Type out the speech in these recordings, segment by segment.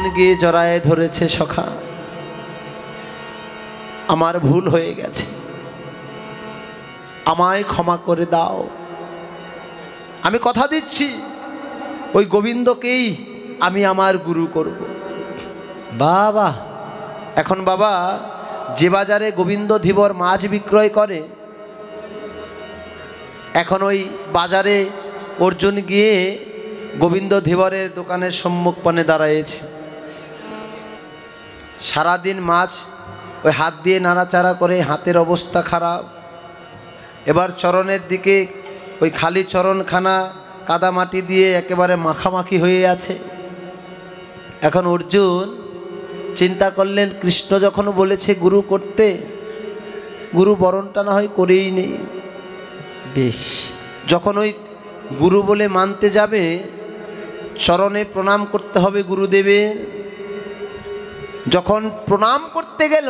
অর্জুন গিয়ে জড়ায় ধরেছে, সখা আমার ভুল হয়ে গেছে, আমায় ক্ষমা করে দাও। আমি কথা দিচ্ছি ওই গোবিন্দকেই আমি আমার গুরু করব। বাবা, এখন বাবা যে বাজারে গোবিন্দ ধীবর মাছ বিক্রয় করে, এখন ওই বাজারে অর্জুন গিয়ে গোবিন্দ ধীবরের দোকানের সম্মুখপানে দাঁড়ায়েছে। সারাদিন মাছ ওই হাত দিয়ে নাড়াচাড়া করে, হাতের অবস্থা খারাপ। এবার চরণের দিকে ওই খালি চরণখানা কাদা মাটি দিয়ে একেবারে মাখামাখি হয়ে আছে। এখন অর্জুন চিন্তা করলেন, কৃষ্ণ যখন বলেছে গুরু করতে, গুরু বরণটা না হয় করেই নেই। বেশ, যখন ওই গুরু বলে মানতে যাবে, চরণে প্রণাম করতে হবে গুরুদেবের। যখন প্রণাম করতে গেল,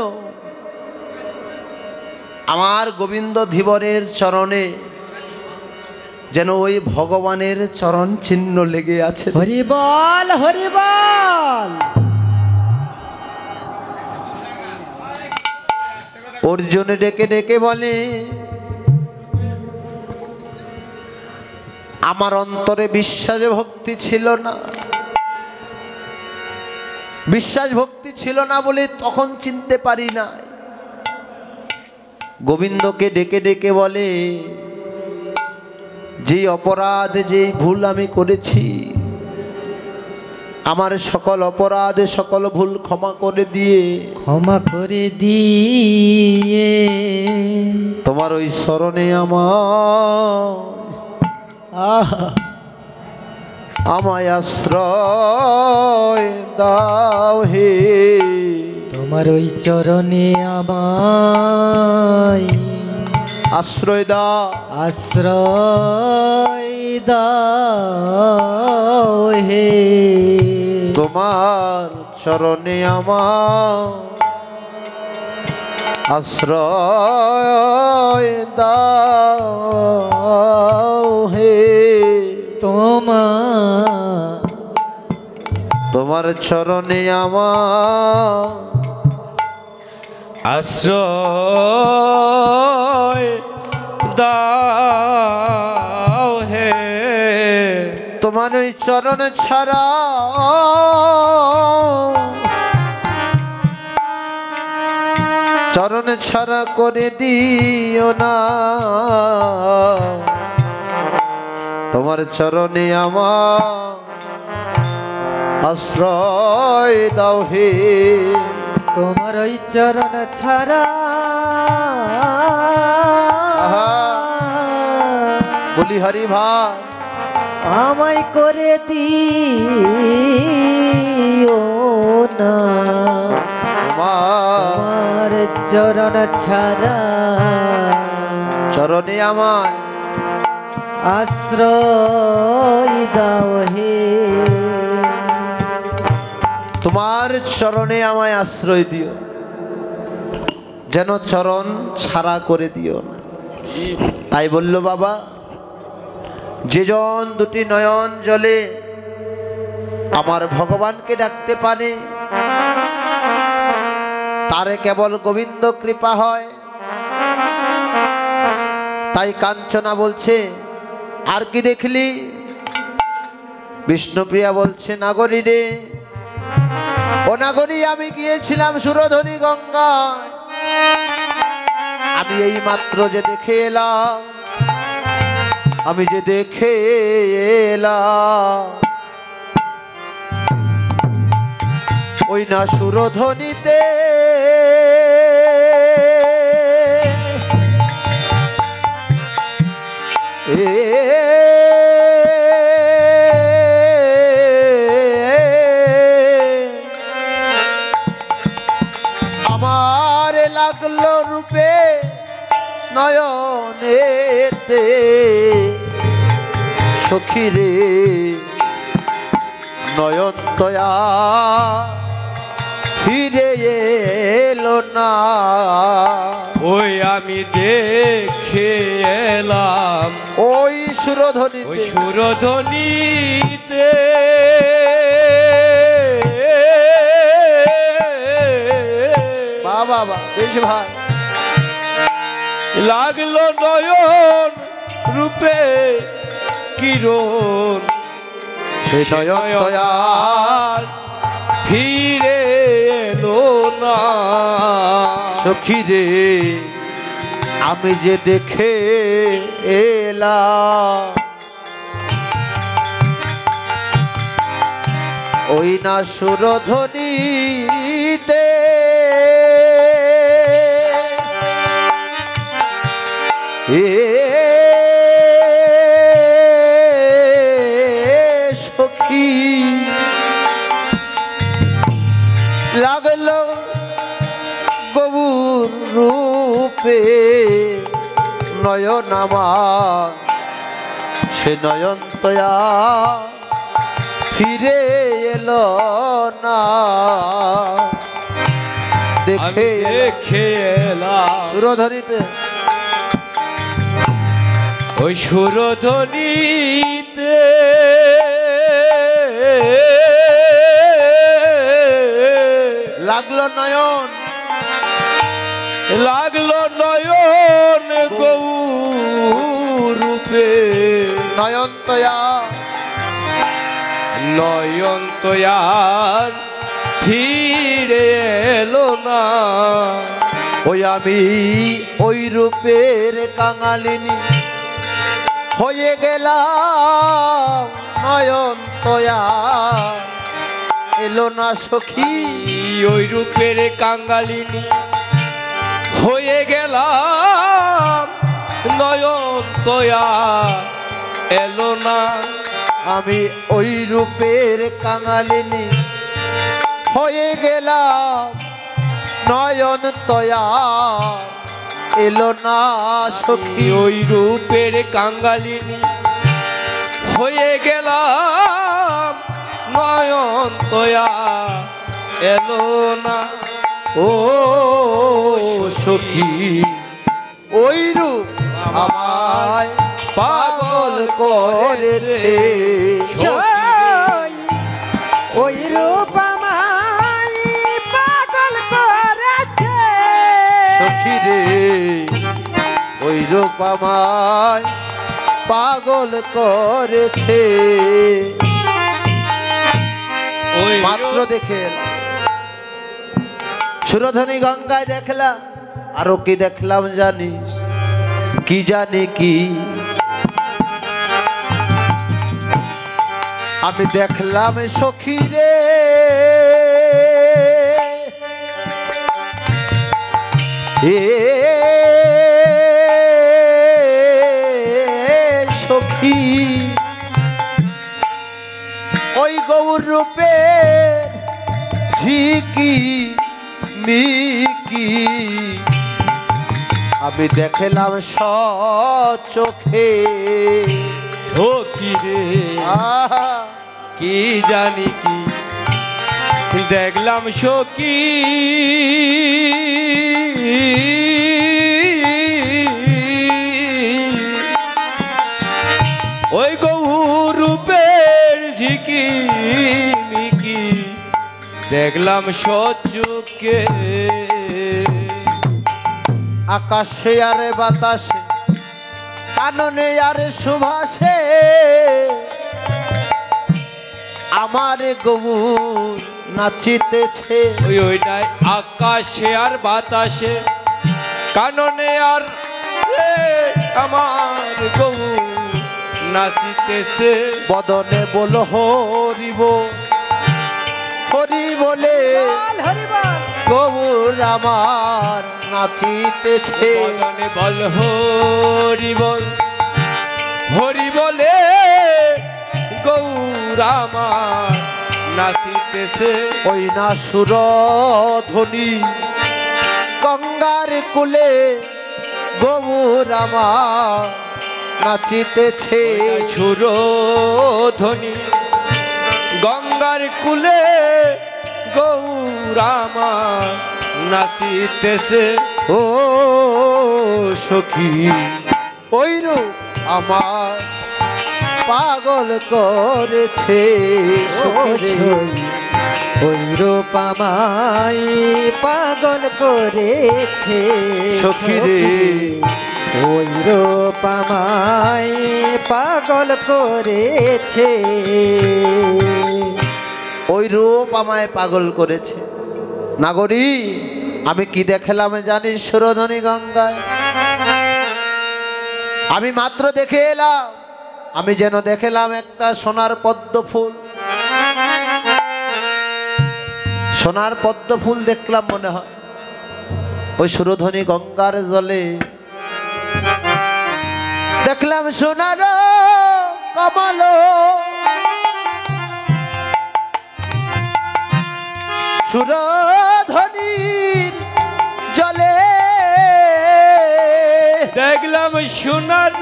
আমার গোবিন্দ ধীবরের চরণে যেন ওই ভগবানের চরণ চিহ্ন লেগে আছে। হরি বল, হরি বল। অর্জুন ডেকে ডেকে বলে, আমার অন্তরে বিশ্বাস ভক্তি ছিল না, বিশ্বাস ভক্তি ছিল না বলে তখন চিনতে পারি না। গোবিন্দকে ডেকে ডেকে বলে, যে অপরাধ, যে ভুল আমি করেছি, আমার সকল অপরাধ সকল ভুল ক্ষমা করে দিয়ে, ক্ষমা করে দিয়ে তোমার ওই শরণে আমায় আশ্রয় দাও হে। তোমার ওই চরণে আমায় আশ্রয় দাও, আশ্রয় দাও হে। তোমার চরণে আমার আশ্রয় দাও হে। তোমার চরণে আমার আশ্রয় দাও হে। তোমার ওই চরণ ছাড়া চরণ ছাড়া করে দিও না, তোমার চরণে আমার আশ্রয় দাও হে। তোমার ওই চরণ ছাড়া বলি হরি ভাই আমায় করে দিও না, তোমার চরণ ছাড়া চরণে আমায় আশ্রয় দাও হে। তোমার চরণে আমায় আশ্রয় দিও, যেন চরণ ছাড়া করে দিও না। তাই বলল বাবা, যেজন দুটি নয়ন জলে আমার ভগবানকে ডাকতে পারে, তারে কেবল গোবিন্দ কৃপা হয়। তাই কাঞ্চনা বলছে, আর কি দেখলি? বিষ্ণুপ্রিয়া বলছে, নাগরী রে ও নাগরী, আমি গিয়েছিলাম সুরধনী গঙ্গায়, আমি এই মাত্র যে দেখে এলাম, আমি যে দেখে এলাম ওই না সুরধনীতে আমার লাগলো রূপে নয়নেতে, সখী রে নয়ন তয়া ফিরে এলো না। ওই আমি দেখে এলাম ওই সুরধনী, ওই সুরধনীতে বাবা বেশ ভাই। লাগলো নয়ন রূপে কিরণ, সে নয়ন আর ফিরে এলো না। সখী রে আমি যে দেখে এলাম, ওই না সুরধ্বনিতে সখী লাগলো গবুর রূপে নয়ন আমার, সে নয়ন তয়া ফিরে এলো না। দেখে দেখে এলাম সুরধ্বনিতে, ওই সুরধ্বনিতে লাগলো নয়ন, লাগলো নয়ন গৌর রূপে নয়ন তয়া নয়ন তয়ার ফিরে এলো না। ওই আমি ওই রূপের কাঙালিনী হয়ে গেলাম নয়ন তয়া এলো না সখী। ওই রূপের কাঙ্গালিনী হয়ে গেলাম নয়ন তয়া এলো না। আমি ওই রূপের কাঙালিনী হয়ে গেলাম নয়ন তয়া এলো না সখী। ওই রূপের কাঙ্গালিনী হয়ে গেলাম নয়ন তয়া এলো না। ও সখী ওই রূপ আমায় পাগল করেছে। ওই রূপ আমায় পাগল করেছে। সখী রে ওই রূপ আমায় পাগল করেছে। ওই মাত্র দেখে সুরধ্বনি গঙ্গায় দেখলাম, আরো কি দেখলাম জানিস? কি জানি কি আমি দেখলাম সখী রে সখী ওই গৌর রূপে ঝিকি মিকি আমি দেখলাম চোখে। সখী রে কি জানি কি দেখলাম সখী ওই গৌর রূপের ঝিকি মিকি দেখলাম সচোখে। আকাশে আরে বাতাসে কাননে আরে সুভাষে আমার গৌর নাচিতেছে। ওইটাই আকাশে আর বাতাসে কাননে আর আমার গৌর নাচিতেছে। বদনে বল হরিব হরি বলে গৌর আমার নাচিতেছে। বদনে বল হরি বল হরি বলে গৌর আমার নাচিতেছে। ওই না সুরধ্বনি গঙ্গার কুলে গৌর আমার নাচিতেছে। সুরধ্বনি গঙ্গার কুলে গৌর আমার নাচিতেছে। ও সখী ওই রূপ আমার পাগল করেছে। ওই রূপমাই পাগল করেছে সখী রে। ওই রূপমাই পাগল করেছে ওই রূপ আমায় পাগল করেছে। নাগরী, আমি কি দেখলাম জানিস সুরধনী গঙ্গায়? আমি মাত্র দেখে এলাম, আমি যেন দেখলাম একটা সোনার পদ্ম ফুল। সোনার পদ্ম ফুল দেখলাম মনে হয় ওই সুরধনী গঙ্গার জলে। দেখলাম সোনার কমল, সুরধনীর জলে দেখলাম সোনার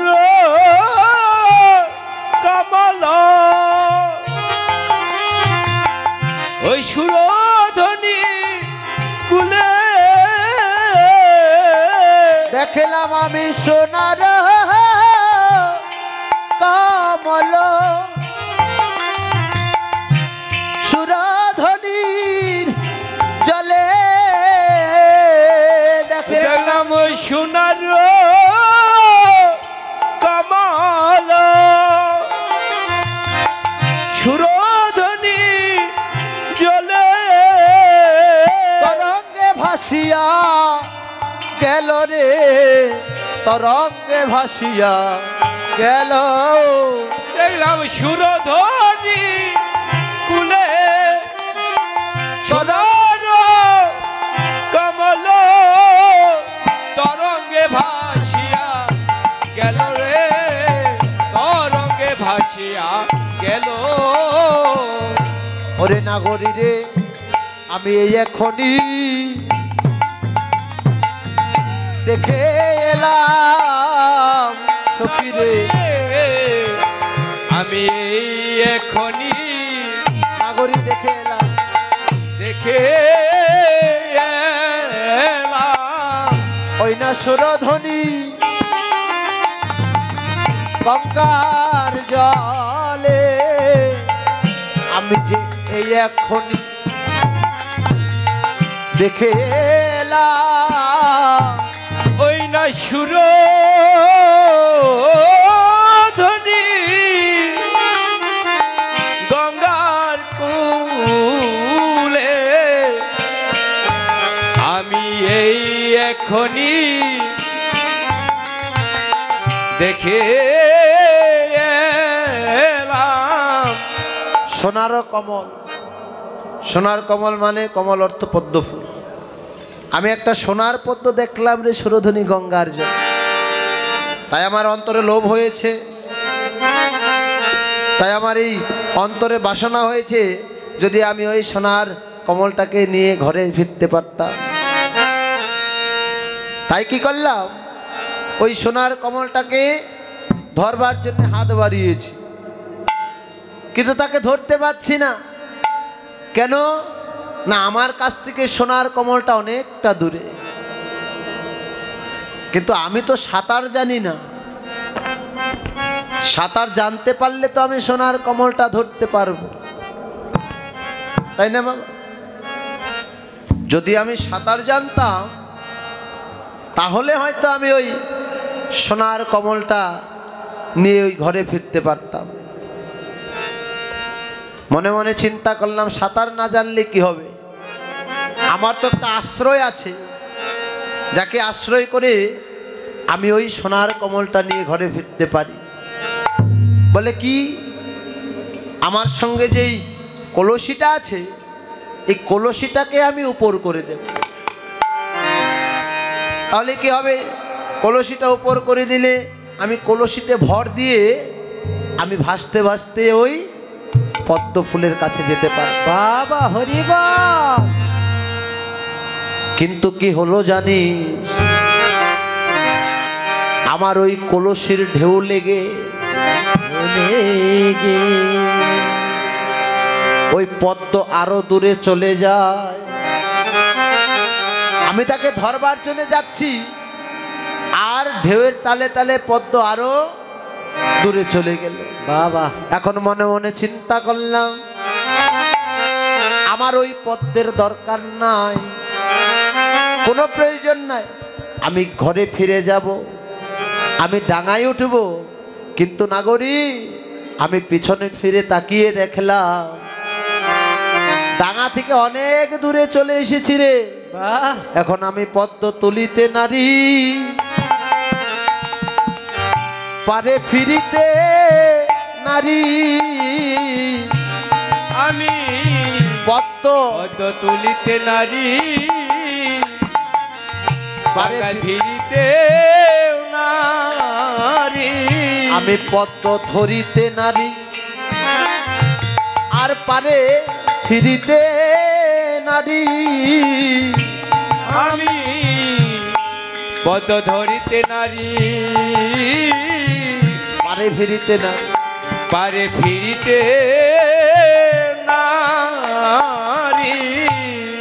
কমল, ওই সুরধনী কুলে দেখলাম আমি সোনার কমল, সুরধনীর জলে দেখলাম ওই সোনার কমল, সুরধনী জলে তরঙ্গে ভাসিয়া গেল রে, তরঙ্গে ভাসিয়া গেল। দেখলাম সুরধনী কুলে সোনার কমল, তরঙ্গে ভাসিয়া গেল রে, তরঙ্গে ভাসিয়া গেল। ওরে নাগরী রে, আমি এই এখনই দেখে এলাম সখী রে। আমি এখনই নাগরী দেখে এলাম, দেখে এলাম ওই না সুরধনী গঙ্গার জলে। আমি যে এই এখনই দেখে এলাম ওই না সুরধনী গঙ্গার কূলে। আমি এই এখনই দেখে এলাম সোনার কমল। সোনার কমল মানে কমল অর্থ পদ্ম ফুল। আমি একটা সোনার পদ্ম দেখলাম রে সুরধনী গঙ্গার জল। তাই আমার অন্তরে লোভ হয়েছে, তাই আমার এই অন্তরে বাসনা হয়েছে যদি আমি ওই সোনার কমলটাকে নিয়ে ঘরে ফিরতে পারতাম। তাই কি করলাম, ওই সোনার কমলটাকে ধরবার জন্য হাত বাড়িয়েছি, কিন্তু তাকে ধরতে পারছি না। কেন না, আমার কাছ থেকে সোনার কমলটা অনেকটা দূরে। কিন্তু আমি তো সাঁতার জানি না, সাঁতার জানতে পারলে তো আমি সোনার কমলটা ধরতে পারবো, তাই না বাবা? যদি আমি সাঁতার জানতাম তাহলে হয়তো আমি ওই সোনার কমলটা নিয়ে ওই ঘরে ফিরতে পারতাম। মনে মনে চিন্তা করলাম, সাঁতার না জানলে কি হবে, আমার তো একটা আশ্রয় আছে, যাকে আশ্রয় করে আমি ওই সোনার কমলটা নিয়ে ঘরে ফিরতে পারি। বলে কি, আমার সঙ্গে যেই কলসিটা আছে এই কলসিটাকে আমি উপর করে দেব। তাহলে কি হবে, কলসিটা উপর করে দিলে আমি কলসিতে ভর দিয়ে আমি ভাসতে ভাসতে ওই পদ্ম ফুলের কাছে যেতে পারি। বাবা হরিবল। কিন্তু কি হলো জানিস, আমার ওই কলসির ঢেউ লেগে ওই পদ্ম আরো দূরে চলে যায়। আমি তাকে ধরবার জন্য যাচ্ছি আর ঢেউয়ের তালে তালে পদ্ম আরো দূরে চলে গেল। বাবা, এখন মনে মনে চিন্তা করলাম, আমার ওই পদ্মের দরকার নাই, কোনো প্রয়োজন নাই। আমি ঘরে ফিরে যাব, আমি ডাঙায় উঠব, কিন্তু নাগরী আমি পিছনে ফিরে তাকিয়ে দেখলাম ডাঙা থেকে অনেক দূরে চলে এসেছি রে। বাহ, এখন আমি পদ্ম তুলিতে নারী, পারে ফিরিতে নারী। আমি পদ্ম পদ্ম তুলিতে নারী, বাগান ফিরিতে নারী। আমি পদ্ম ধরিতে নারী, আর পারে ফিরিতে নারী। আমি পদ্ম ধরিতে নারী, পারে ফিরিতে নারী। পারে ফিরিতে নারী।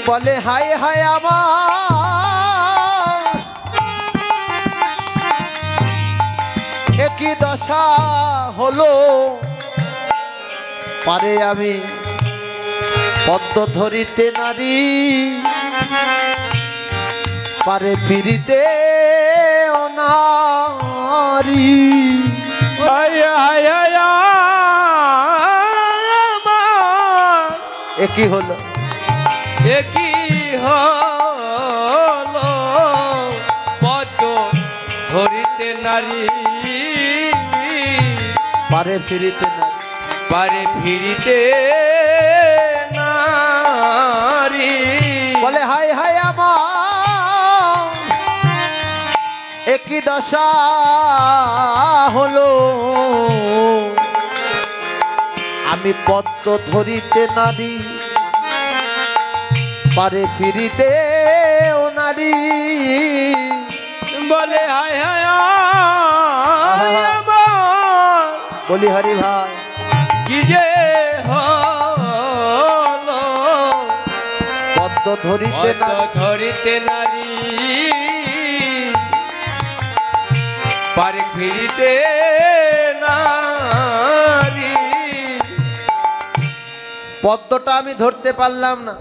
বলে হায় হায় আমার একই দশা হলো, পারে আমি পদ্ম ধরিতে নারী, পারে ফিরিতে নারী। হায় হায় হায় আমার একই হলো, একই হলো, পদ্ম ধরিতে নারী, পারে ফিরিতে নারী। পারে ফিরিতে নারী। বলে হায় হায় আমার একই দশা হলো, আমি পদ্ম ধরিতে নারী, পারে ফিরিতে ও নারী। বলে হায় হায় আমার বলি হরি ভাই কি যে হলো, পদ্ম ধরিতে পদ্ম নারী, ধরিতে নারী, পারে ফিরিতে নারী। পদ্মটা আমি ধরতে পারলাম না।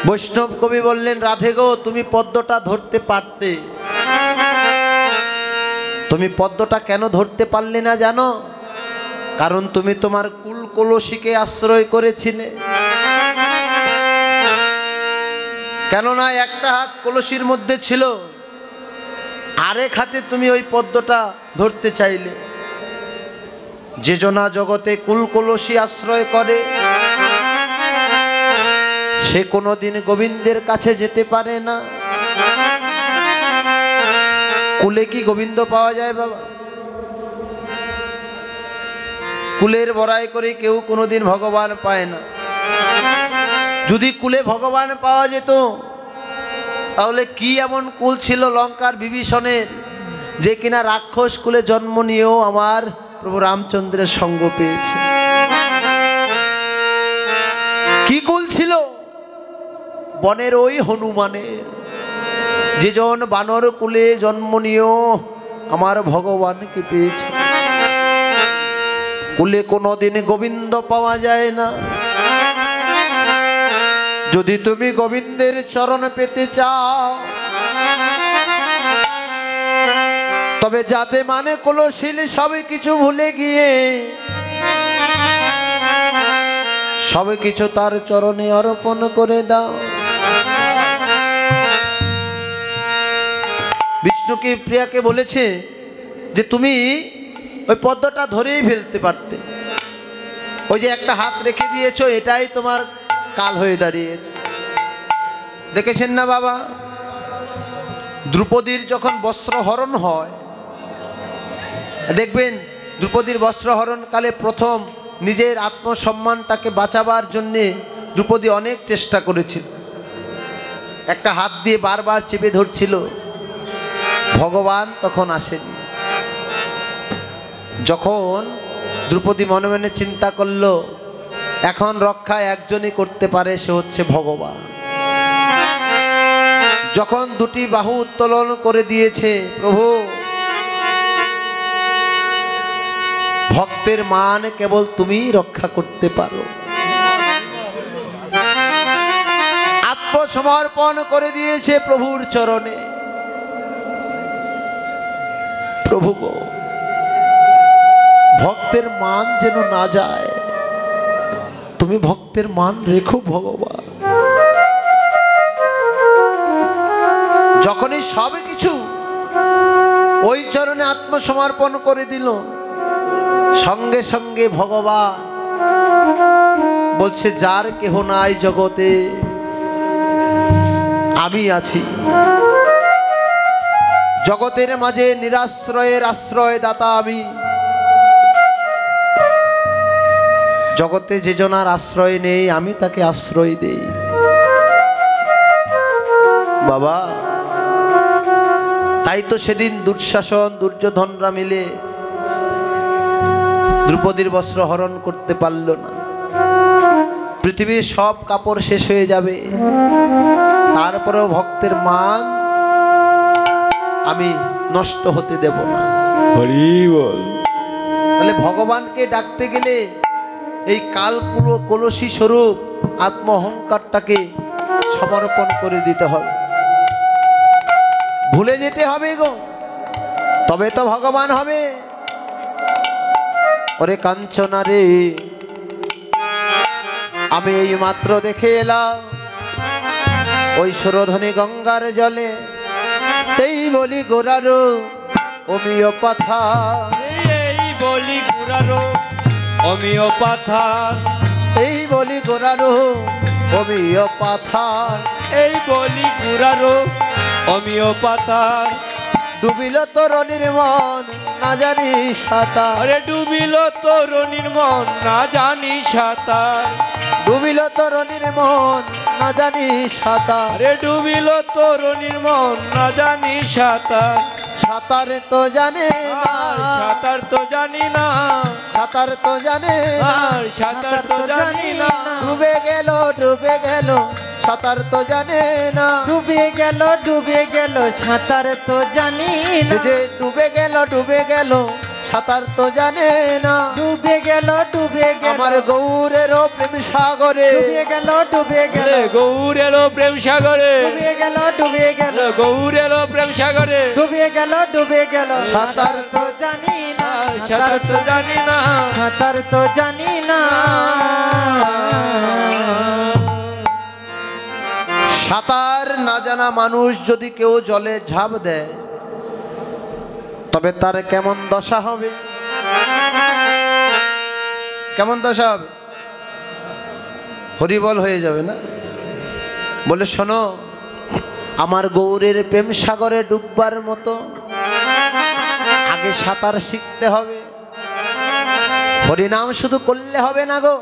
বৈষ্ণব কবি বললেন, রাধে গো তুমি পদ্মটা ধরতে পারতে। তুমি পদ্মটা কেন ধরতে পারলে না জানো? কারণ তুমি তোমার কুল কলসিকে আশ্রয় করেছিলে। কেননা একটা হাত কলসির মধ্যে ছিল, আরেক হাতে তুমি ওই পদ্মটা ধরতে চাইলে। যে জনা জগতে কুল কলসি আশ্রয় করে সে কোনোদিন গোবিন্দের কাছে যেতে পারে না। কুলে কি গোবিন্দ পাওয়া যায় বাবা? কুলের বড়াই করে কেউ কোনোদিন ভগবান পায় না। যদি কুলে ভগবান পাওয়া যেত তাহলে কি এমন কুল ছিল লঙ্কার বিভীষণের, যে কিনা রাক্ষস কুলে জন্ম নিয়েও আমার প্রভু রামচন্দ্রের সঙ্গ পেয়েছে। কি কুল ছিল? বনের ওই হনুমানের, যেজন বানর কুলে জন্ম নিয়েও আমার ভগবানকে পেয়েছে। কুলে কোনোদিন গোবিন্দ পাওয়া যায় না। যদি তুমি গোবিন্দের চরণ পেতে চাও তবে যাতে মানে কলশীল সবে কিছু ভুলে গিয়ে সবে কিছু তার চরণে অর্পণ করে দাও। বিষ্ণুকে প্রিয়াকে বলেছে যে তুমি ওই পদ্মটা ধরেই ফেলতে পারতে, ওই যে একটা হাত রেখে দিয়েছো এটাই তোমার কাল হয়ে দাঁড়িয়েছে। দেখেছেন না বাবা, দ্রৌপদীর যখন বস্ত্রহরণ হয়, দেখবেন দ্রৌপদীর বস্ত্রহরণ কালে প্রথম নিজের আত্মসম্মানটাকে বাঁচাবার জন্যে দ্রৌপদী অনেক চেষ্টা করেছিল। একটা হাত দিয়ে বারবার চেপে ধরছিল, ভগবান তখন আসেনি। যখন দ্রৌপদী মনে মনে চিন্তা করলো এখন রক্ষা একজনই করতে পারে, সে হচ্ছে ভগবান। যখন দুটি বাহু উত্তোলন করে দিয়েছে, প্রভু ভক্তের মান কেবল তুমিই রক্ষা করতে পারো। আত্মসমর্পণ করে দিয়েছে প্রভুর চরণে। প্রভু গো, ভক্তের মান যেন না যায়, তুমি ভক্তের মান রেখো ভগবান। যখনই সব কিছু ওই চরণে আত্মসমর্পণ করে দিল, সঙ্গে সঙ্গে ভগবান বলছে, যার কেহ নাই জগতে আমি আছি। জগতের মাঝে নিরাশ্রয়ের আশ্রয় দাতা আমি। জগতে যে জনার আশ্রয় নেই, আমি তাকে আশ্রয় দেই। বাবা, তাই তো সেদিন দুঃশাসন দুর্যোধনরা মিলে দ্রৌপদীর বস্ত্র হরণ করতে পারল না। পৃথিবীর সব কাপড় শেষ হয়ে যাবে, তারপরেও ভক্তের মান আমি নষ্ট হতে দেব না। হরি বল। তাহলে ভগবানকে ডাকতে গেলে এই কাল কলসী স্বরূপ আত্ম অহংকারটাকে সমর্পণ করে দিতে হবে, ভুলে যেতে হবে গো, তবে তো ভগবান হবে। ওরে কাঞ্চনা রে, আমি এই মাত্র দেখে এলাম ওই সুরধনী গঙ্গার জলে, তেই বলি গোরারো অমিয় পাথা, এই বলি গুরারো অমিয় পাথার, এই বলি গোরারো অমিয় পাথার, এই বলি গুরারো অমিয় পাথার। ডুবিল তরণীর মন না জানি সাঁতার, আরে ডুবিল তরুণীর মন না জানি সাঁতার, ডুবিল তরণীর মন না জানি সাঁতার, আরে ডুবিল তরুণীর মন না জানি সাঁতার। সাঁতার তো জানে না, সাঁতার তো জানি না, সাঁতার তো জানে না, সাঁতার তো জানি না। ডুবে গেল ডুবে গেল, সাঁতার তো জানে না, ডুবে গেল সাঁতার তো জানি না, যে ডুবে গেল সাঁতার তো জানে না, ডুবে গেল আমার গৌরেরও প্রেম সাগরে, ডুবে গেল গৌর এলো প্রেম সাগরে, ডুবে গেল গৌর এলো প্রেম সাগরে, ডুবে গেল সাঁতার তো জানি না, সাঁতার তো জানি না, সাঁতার তো জানি না। সাঁতার না জানা মানুষ যদি কেউ জলে ঝাঁপ দেয়, তবে তার কেমন দশা হবে? কেমন দশা হবে? হরিবল হয়ে যাবে না? বলে শোনো, আমার গৌরের প্রেম সাগরে ডুববার মতো আগে সাঁতার শিখতে হবে। হরিনাম শুধু করলে হবে না গো,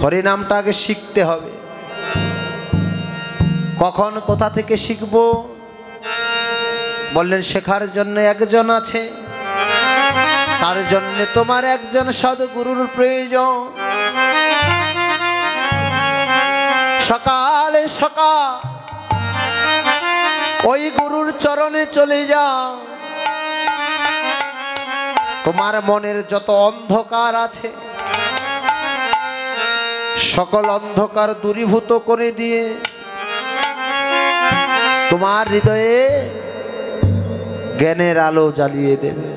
হরিনামটা আগে শিখতে হবে। কখন কোথা থেকে শিখবো? বললেন শেখার জন্য একজন আছে, তার জন্য তোমার একজন সদ্গুরুর প্রয়োজন। সকালে সকাল ওই গুরুর চরণে চলে যাও। তোমার মনের যত অন্ধকার আছে সকল অন্ধকার দূরীভূত করে দিয়ে তোমার হৃদয়ে জ্ঞানের আলো জ্বালিয়ে দেবে,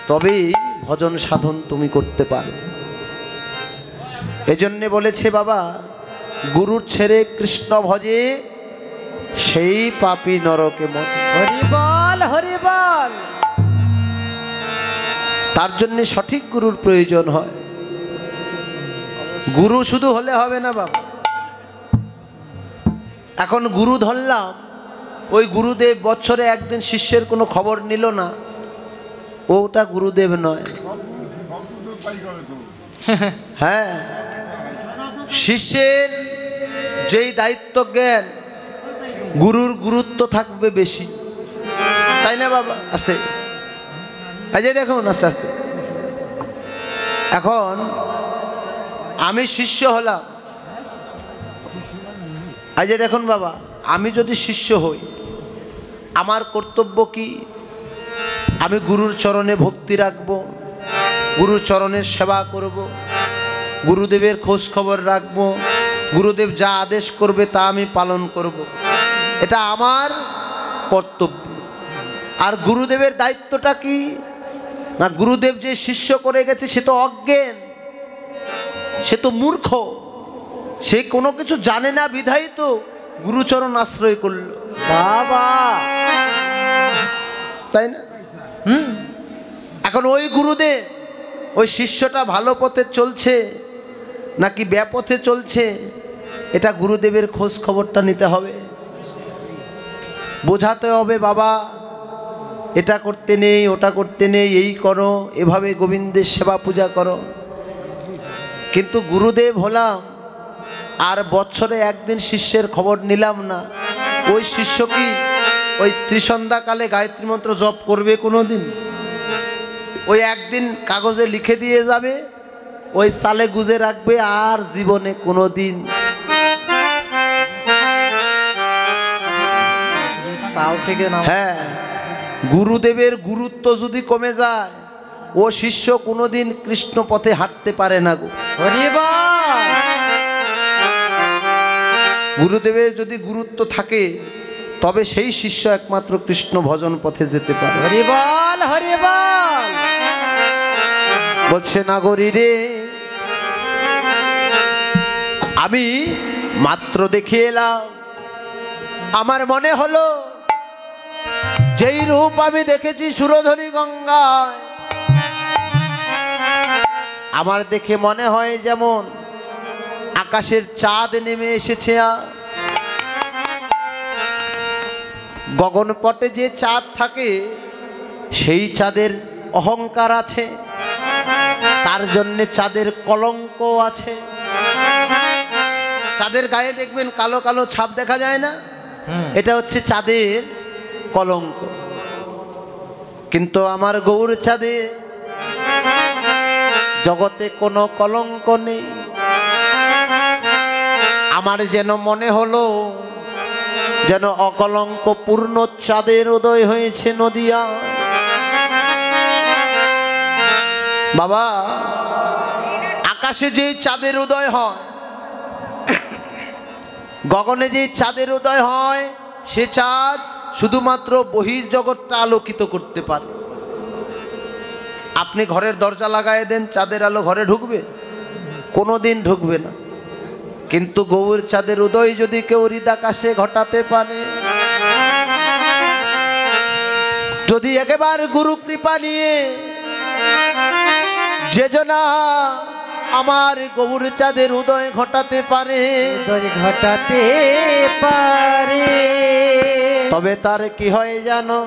তবেই ভজন সাধন তুমি করতে পারো। এজন্যে বলেছে বাবা, গুরুর ছেড়ে কৃষ্ণ ভজে সেই পাপী নরকে মতে। হরিবল হরিবল। তার জন্য সঠিক গুরুর প্রয়োজন হয়। গুরু শুধু হলে হবে না বাবা। এখন গুরু ধরলাম, ওই গুরুদেব বছরে একদিন শিষ্যের কোনো খবর নিল না, ওটা গুরুদেব নয়। হ্যাঁ, শিষ্যের যেই দায়িত্ব জ্ঞান, গুরুর গুরুত্ব থাকবে বেশি, তাই না বাবা? আস্তে আজ দেখুন, আস্তে আস্তে। এখন আমি শিষ্য হলাম, আজ দেখুন বাবা, আমি যদি শিষ্য হই, আমার কর্তব্য কি? আমি গুরুর চরণে ভক্তি রাখব, গুরুর চরণের সেবা করব, গুরুদেবের খোঁজ খবর রাখবো, গুরুদেব যা আদেশ করবে তা আমি পালন করব। এটা আমার কর্তব্য। আর গুরুদেবের দায়িত্বটা কি না, গুরুদেব যে শিষ্য করে গেছে সে তো অজ্ঞান, সে তো মূর্খ, সে কোনো কিছু জানে না, বিধায় তো গুরুচরণ আশ্রয় করল। বাবা, তাই না? এখন ওই গুরুদেব ওই শিষ্যটা ভালো পথে চলছে নাকি ব্যাপথে চলছে, এটা গুরুদেবের খোঁজ খবরটা নিতে হবে, বোঝাতে হবে। বাবা, এটা করতে নেই, ওটা করতে নেই, এই করো, এভাবে গোবিন্দের সেবা পূজা করো। কিন্তু গুরুদেব হলাম আর বছরে একদিন শিষ্যের খবর নিলাম না, ওই শিষ্য কি ওই ত্রিসন্ধ্যাকালে গায়ত্রী মন্ত্র জপ করবে কোনো দিন? ওই একদিন কাগজে লিখে দিয়ে যাবে, ওই সালে গুজে রাখবে, আর জীবনে কোনো দিন সাল থেকে না। হ্যাঁ, গুরুদেবের গুরুত্ব যদি কমে যায়, ও শিষ্য কোনোদিন কৃষ্ণ পথে হাঁটতে পারে না গো। হরি বল। গুরুদেবের যদি গুরুত্ব থাকে তবে সেই শিষ্য একমাত্র কৃষ্ণ ভজন পথে যেতে পারে। হরি বল, হরি বল। বলছে নাগরী রে, আমি মাত্র দেখে এলাম, আমার মনে হলো যেই রূপ আমি দেখেছি সুরধনী গঙ্গায়, আমার দেখে মনে হয় যেমন আকাশের চাঁদ নেমে এসেছে। আজ গগনপটে যে চাঁদ থাকে সেই চাঁদের অহংকার আছে, তার জন্যে চাঁদের কলঙ্ক আছে। চাঁদের গায়ে দেখবেন কালো কালো ছাপ দেখা যায় না, এটা হচ্ছে চাঁদের কলঙ্ক। কিন্তু আমার গৌর চাঁদে জগতে কোনো কলঙ্ক নেই। আমার যেন মনে হলো যেন অকলঙ্ক পূর্ণ চাঁদের উদয় হয়েছে নদিয়া। বাবা, আকাশে যে চাঁদের উদয় হয়, গগনে যে চাঁদের উদয় হয়, সে চাঁদ শুধুমাত্র বহির্জগৎটা আলোকিত করতে পারে। আপনি ঘরের দরজা লাগায় দেন, চাঁদের আলো ঘরে ঢুকবে? কোনোদিন ঢুকবে না। কিন্তু গৌর চাঁদের উদয় যদি কেউ হৃদাকাশে ঘটাতে পারে, যদি একেবারে গুরু কৃপা নিয়ে যে জনা আমার গৌর চাঁদের উদয় ঘটাতে পারে, উদয় ঘটাতে পারে, তবে তার কি হয় জানো?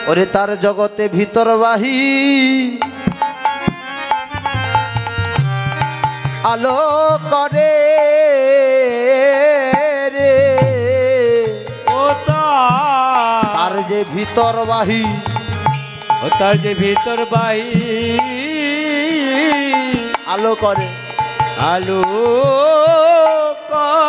ওরে তার জগতে ভিতরবাহী আলো করে রে। ও তার যে ভিতরবাহী, ও তার যে ভিতর বাহি আলো করে, আলো করে।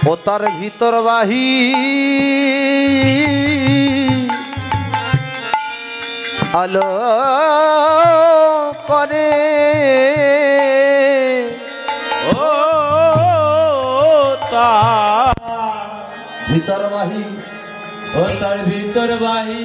ও তার ভিতরবাহী আলো করে। ও তার ভিতরবাহী, ও তার ভিতর বাহি